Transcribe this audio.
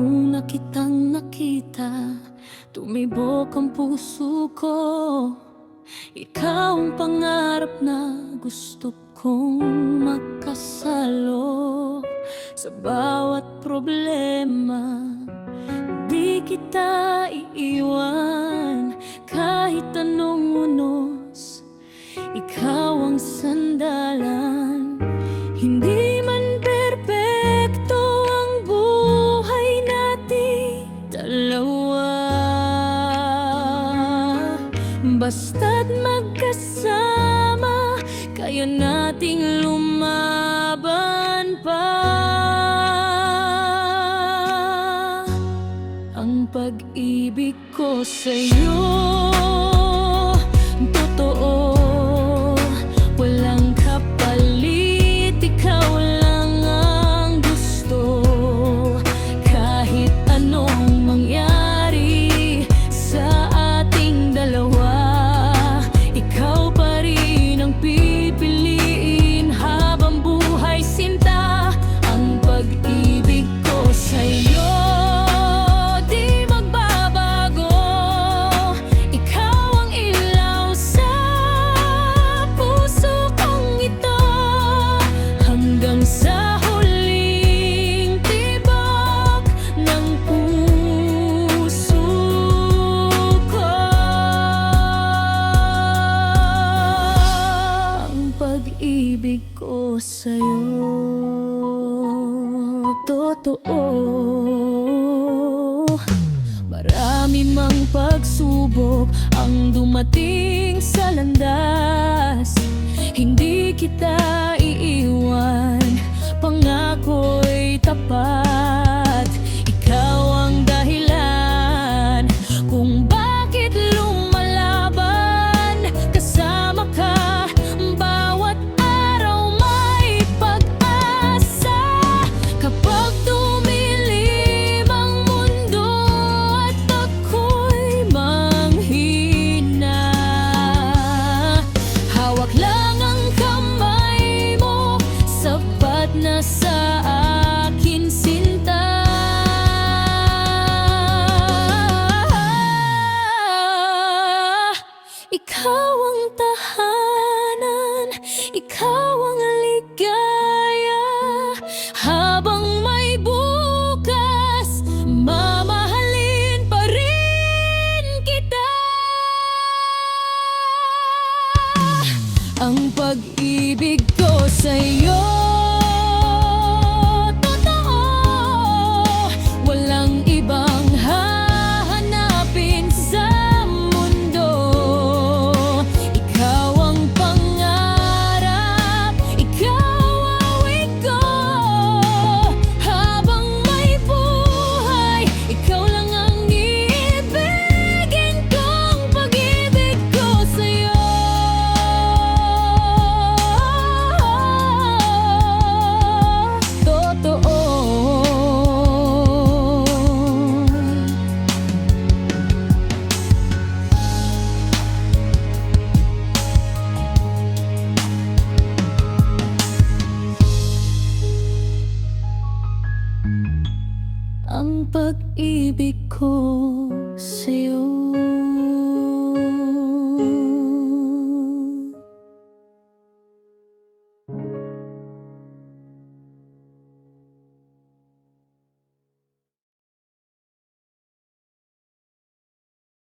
una kitang nakita, tumibok ang puso ko. Ikaw ang pangarap na gusto kong makasalo. Sa bawat problema, di kita iiwan. Kahit anong unos, ikaw ang sandalan. Hindi man perpekto ang buhay natin dalawa, basta't magkasama, kaya nating lumaban pa. Ang pag-ibig ko sa'yo totoo, walang kapalit, ikaw lang ang gusto. Kahit anong mangyari sa ating dalawa, ikaw pa rin ang pipiliin habang buhay sinta. Ang pag-ibig ko sa'yo sa huling tibok ng puso ko. Ang pag-ibig ko sa'yo totoo. Marami mang pagsubok ang dumating sa landas, hindi kita iiwan, pangako'y tapat. Ikaw ang dahilan kung bakit lumalaban. Kasama ka, bawat araw may pag-asa. Kapag dumilim ang mundo at ako'y manghina, hawak lang ang kamay mo, sapat na sa akin sinta. Ikaw ang tahanan, ikaw ang ligaya. Habang may bukas, mamahalin pa rin kita. Ang pag-ibig ko sa'yo totoo, walang ibang hahanapin sa mundo. Ikaw ang pangarap, ikaw awit ko. Habang may buhay, ikaw lang ang iibigin kong pag-ibig ko sa'yo. Ang pag-ibig ko sa'yo